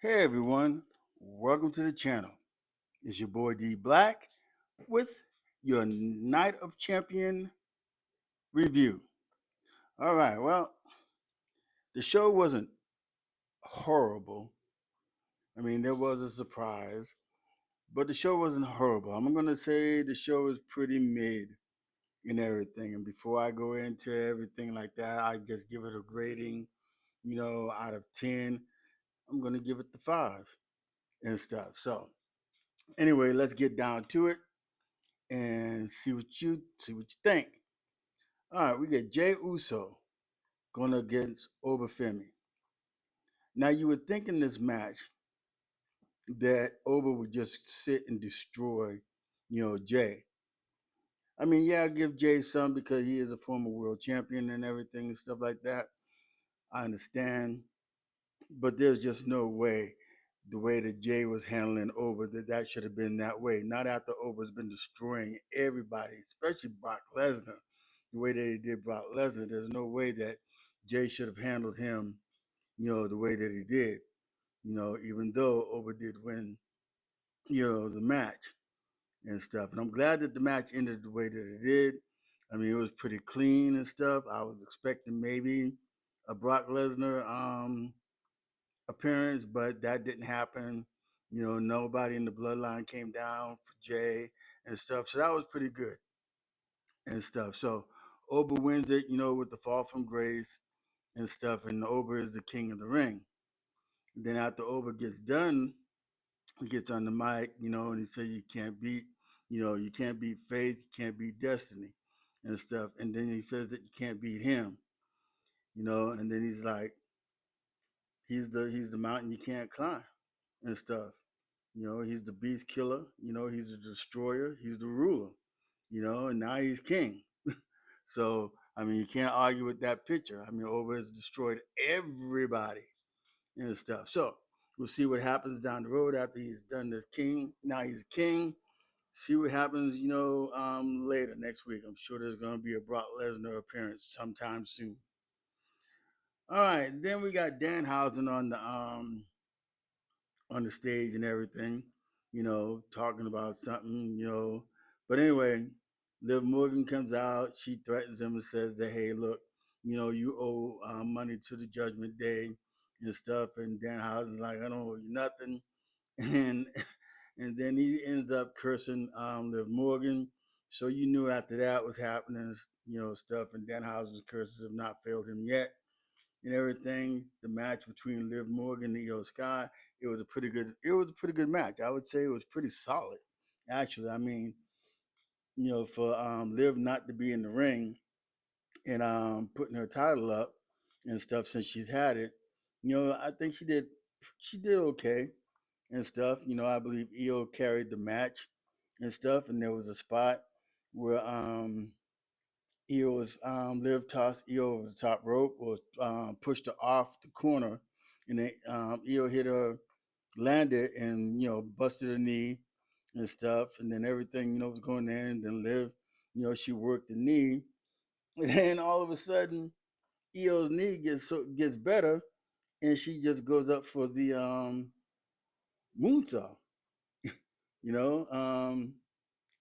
Hey everyone, welcome to the channel. It's your boy D Black with your Night of Champion review. All right, well, the show wasn't horrible. I mean, there was a surprise, but the show wasn't horrible. I'm going to say the show is pretty mid and everything. And before I go into everything like that, I just give it a grading, out of 10. I'm going to give it the 5 and stuff. So, anyway, let's get down to it and see what you think. All right, we got Jay Uso going against Femi. Now you would think in this match that Oba would just sit and destroy, Jay. I mean, yeah, I give Jay some because he is a former world champion and everything and stuff like that. I understand, but there's just no way the way that Jay was handling Oba that should have been that way. Not after Oba's been destroying everybody, especially Brock Lesnar. The way that he did Brock Lesnar, there's no way that Jay should have handled him, the way that he did. Even though Oba did win, the match and stuff. And I'm glad that the match ended the way that it did. I mean, it was pretty clean and stuff. I was expecting maybe a Brock Lesnar appearance, but that didn't happen. Nobody in the bloodline came down for Jay and stuff. So that was pretty good and stuff. So Oba wins it, with the fall from grace and stuff. And Oba is the king of the ring. And then after Oba gets done, he gets on the mic, and he says you can't beat faith, you can't beat destiny and stuff. And then he says that you can't beat him, and then he's like, he's the mountain you can't climb and stuff. He's the beast killer, he's the destroyer, he's the ruler, and now he's king. So, I mean, you can't argue with that picture. I mean, Oba has destroyed everybody and stuff. So, we'll see what happens down the road after he's done this king. Now he's king. See what happens, later next week. I'm sure there's going to be a Brock Lesnar appearance sometime soon. All right, then we got Danhausen on the stage and everything, talking about something, But anyway, Liv Morgan comes out. She threatens him and says that, hey, look, you owe money to the Judgment Day and stuff. And Danhausen's like, I don't owe you nothing. And and then he ends up cursing Liv Morgan. So you knew after that was happening, stuff. And Danhausen's curses have not failed him yet and everything. The match between Liv Morgan and Io Sky, it was a pretty good match. I would say it was pretty solid. Actually, I mean, for Liv not to be in the ring and putting her title up and stuff since she's had it, I think she did okay and stuff. I believe Io carried the match and stuff, and there was a spot where Io was Liv tossed Io over the top rope or pushed her off the corner, and then Io hit her, landed, and busted her knee and stuff, and then everything was going in, and then Liv, she worked the knee, and then all of a sudden Io's knee gets better, and she just goes up for the moonsault, you know, um,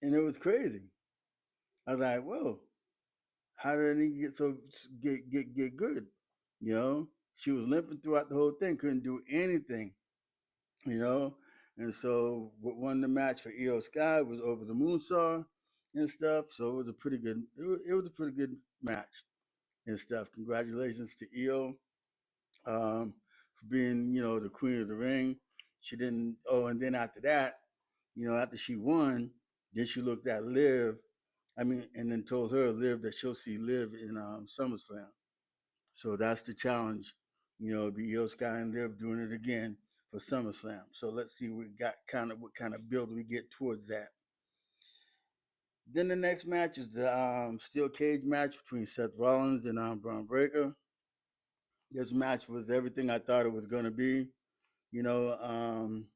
and it was crazy. I was like, whoa, how did he get good? She was limping throughout the whole thing, couldn't do anything, you know. And so what won the match for Io Sky was over the Moonsaw and stuff. So it was a pretty good. It was a pretty good match and stuff. Congratulations to Io for being the queen of the ring. She didn't. Oh, and then after that, after she won, then she looked at Liv. I mean, and then told her Liv that she'll see Liv in SummerSlam. So that's the challenge. Be Io Sky and Liv doing it again for SummerSlam. So let's see what kind of build we get towards that. Then the next match is the steel cage match between Seth Rollins and Bron Breakker. This match was everything I thought it was going to be. You know, um,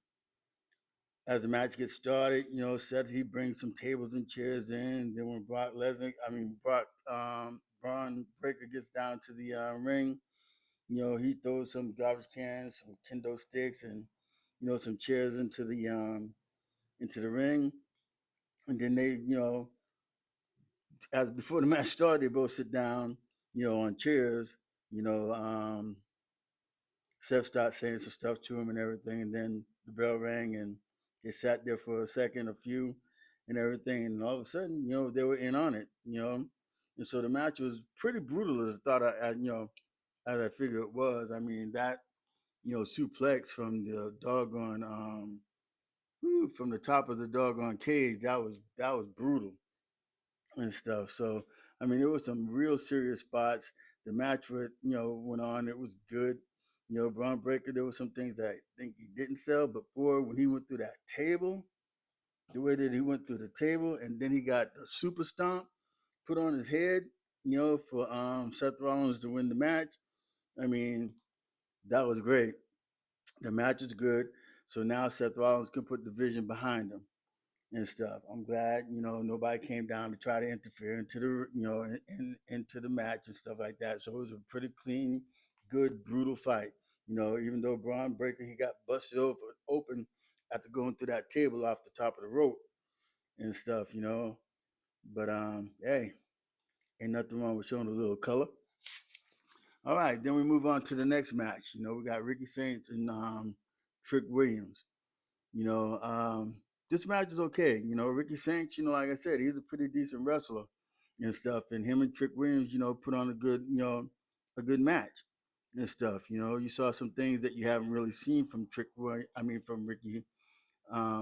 as the match gets started, Seth he brings some tables and chairs in. Then when Bron Breakker gets down to the ring, he throws some garbage cans, some kendo sticks, and some chairs into the ring, and then they, as before the match started, they both sit down, on chairs. You know, Seth started saying some stuff to him and everything, and then the bell rang, and they sat there for a second, a few, and everything, and all of a sudden, they were in on it, and so the match was pretty brutal as as I figured it was. I mean that suplex from the doggone from the top of the doggone cage, that was brutal and stuff. So I mean, there was some real serious spots. The match went on. It was good. Bron Breakker. There were some things that I think he didn't sell, but boy, when he went through that table, the way that he went through the table, and then he got the super stomp put on his head, for Seth Rollins to win the match. I mean, that was great. The match is good. So now Seth Rollins can put the vision behind him and stuff. I'm glad, nobody came down to try to interfere into into the match and stuff like that. So it was a pretty clean, good, brutal fight. Even though Bron Breakker, he got busted open after going through that table off the top of the rope and stuff. But hey, ain't nothing wrong with showing a little color. All right, then we move on to the next match. We got Ricky Saints and Trick Williams. You know, um, this match is okay. Ricky Saints, like I said, he's a pretty decent wrestler and stuff. And him and Trick Williams, put on a good match and stuff. You saw some things that you haven't really seen from from Ricky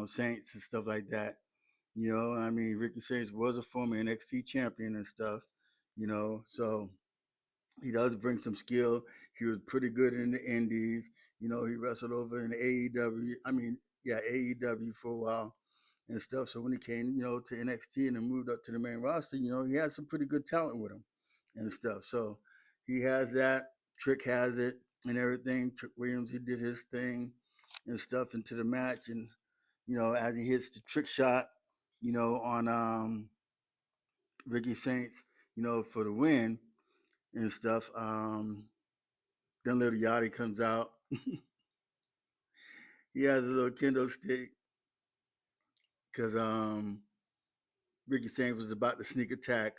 Saints and stuff like that. Ricky Saints was a former NXT champion and stuff. So he does bring some skill. He was pretty good in the Indies. He wrestled over in AEW. Yeah, AEW for a while and stuff. So when he came, to NXT and then moved up to the main roster, he had some pretty good talent with him and stuff. So he has that. Trick has it and everything. Trick Williams, he did his thing and stuff into the match. And, as he hits the trick shot, on Ricky Saints, for the win and stuff. Then little Yachty comes out. He has a little kendo stick because Ricky Saints was about to sneak attack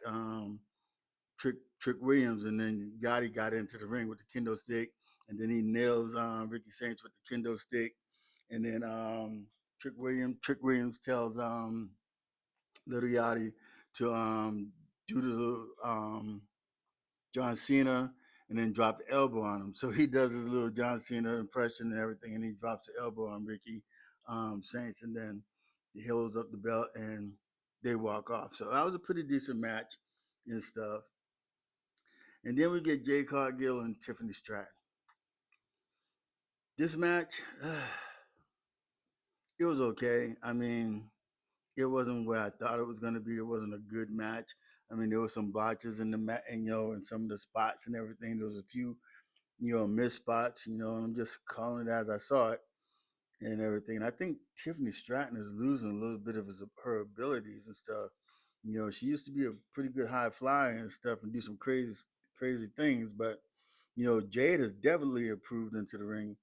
Trick Williams, and then Yachty got into the ring with the kendo stick, and then he nails Ricky Saints with the kendo stick, and then Trick Williams tells little Yachty to do the John Cena and then drop the elbow on him. So he does his little John Cena impression and everything, and he drops the elbow on Ricky Saints, and then he holds up the belt and they walk off. So that was a pretty decent match and stuff. And then we get Jade Cargill and Tiffany Stratton. This match, it was okay. It wasn't where I thought it was going to be. It wasn't a good match. There were some botches in the match, and in some of the spots and everything. There was a few missed spots, and I'm just calling it as I saw it and everything. And I think Tiffany Stratton is losing a little bit of her abilities and stuff. She used to be a pretty good high flyer and stuff and do some crazy things, but Jade has definitely improved into the ring.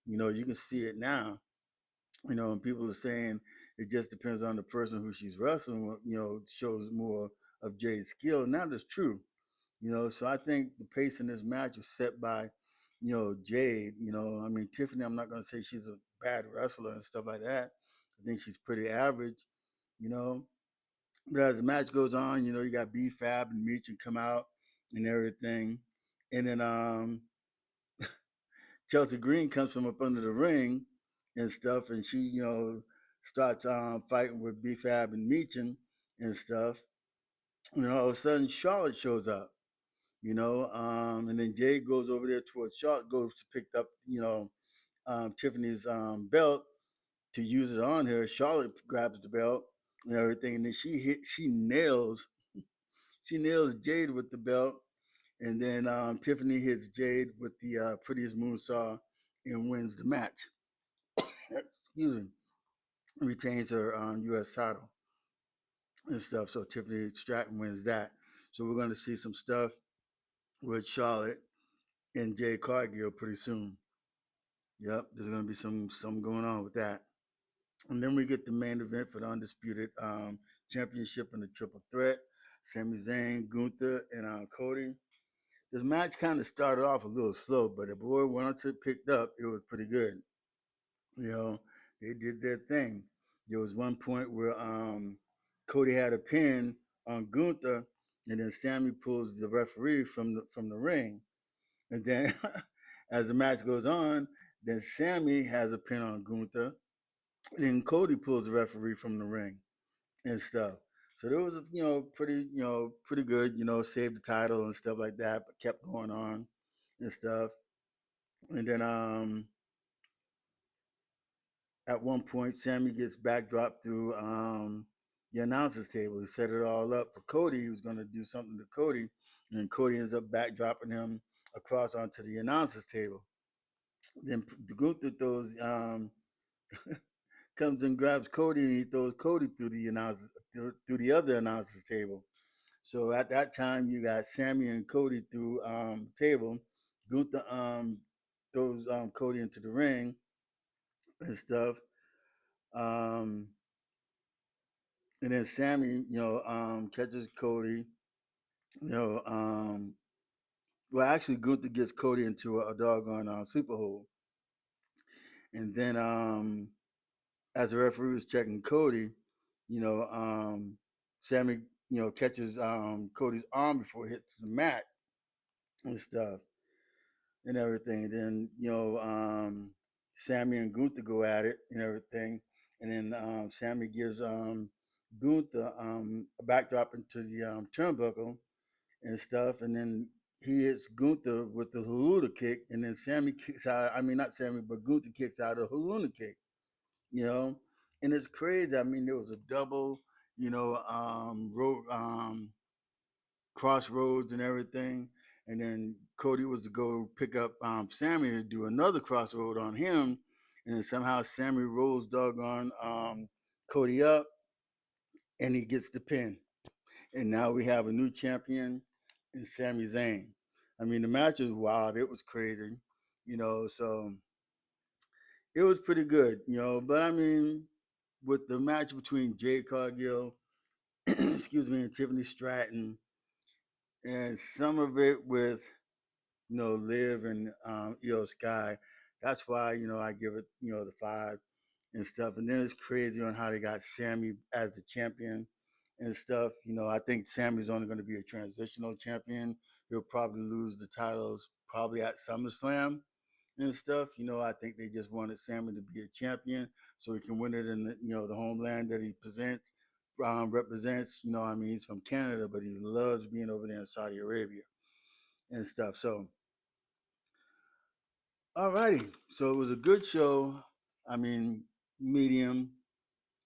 You can see it now. And people are saying it just depends on the person who she's wrestling. Shows more of Jade's skill, and that is true. So I think the pace in this match was set by, Jade. Tiffany, I'm not going to say she's a bad wrestler and stuff like that. I think she's pretty average, you know. But as the match goes on, you got B-Fab and Meech come out and everything. And then Chelsea Green comes from up under the ring and stuff, and she, starts fighting with B-Fab and Meech and stuff. And then all of a sudden, Charlotte shows up. And then Jade goes over there towards Charlotte, goes to pick up, Tiffany's belt to use it on her. Charlotte grabs the belt and everything, and then she nails Jade with the belt, and then Tiffany hits Jade with the prettiest moonsaw and wins the match. Excuse me, retains her U.S. title and stuff. So Tiffany Stratton wins that. So we're going to see some stuff with Charlotte and Jade Cargill pretty soon. Yep, there's gonna be some going on with that. And then we get the main event for the undisputed championship in the triple threat. Sami Zayn, Gunther, and Cody. This match kind of started off a little slow, but the boy once it picked up, it was pretty good. You know, they did their thing. There was one point where Cody had a pin on Gunther, and then Sami pulls the referee from the ring, and then as the match goes on, then Sami has a pin on Gunther, and then Cody pulls the referee from the ring and stuff. So there was, pretty good, saved the title and stuff like that, but kept going on and stuff. And then at one point, Sami gets backdropped through the announcers table. He set it all up for Cody. He was going to do something to Cody, and Cody ends up backdropping him across onto the announcers table. Then Gunther throws comes and grabs Cody, and he throws Cody through the other announcers table. So at that time, you got Sami and Cody through table. Gunther throws Cody into the ring and stuff. Um, and then Sami, catches Cody. You know, um, well, actually, Gunther gets Cody into a doggone sleeper hold. And then as the referee was checking Cody, you know, Sami, catches Cody's arm before it hits the mat and stuff and everything. And then, Sami and Gunther go at it and everything. And then Sami gives Gunther a backdrop into the turnbuckle and stuff. And then he hits Gunther with the Haluda kick. And then Sami kicks out, I mean, not Sami, but Gunther kicks out a Haluda kick, you know. And it's crazy. I mean, there was a double, crossroads and everything. And then Cody was to go pick up Sami to do another crossroad on him. And then somehow Sami rolls doggone Cody up and he gets the pin. And now we have a new champion in Sami Zayn. I mean, the match was wild. It was crazy, so it was pretty good, But I mean, with the match between Jade Cargill, excuse me, and Tiffany Stratton, and some of it with Liv and Io Sky. That's why I give it the 5 and stuff. And then it's crazy on how they got Sami as the champion and stuff. I think Sami's only going to be a transitional champion. He'll probably lose the titles probably at SummerSlam and stuff. I think they just wanted Sami to be a champion so he can win it in the homeland that he represents. I mean, he's from Canada, but he loves being over there in Saudi Arabia and stuff. So alrighty. So it was a good show. I mean, medium.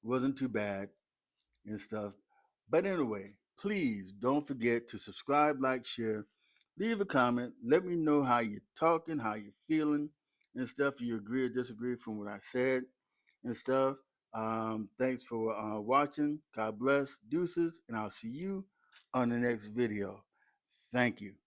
Wasn't too bad and stuff. But anyway, please don't forget to subscribe, like, share, leave a comment. Let me know how you're talking, how you're feeling and stuff. You agree or disagree from what I said and stuff. Thanks for watching. God bless. Deuces. And I'll see you on the next video. Thank you.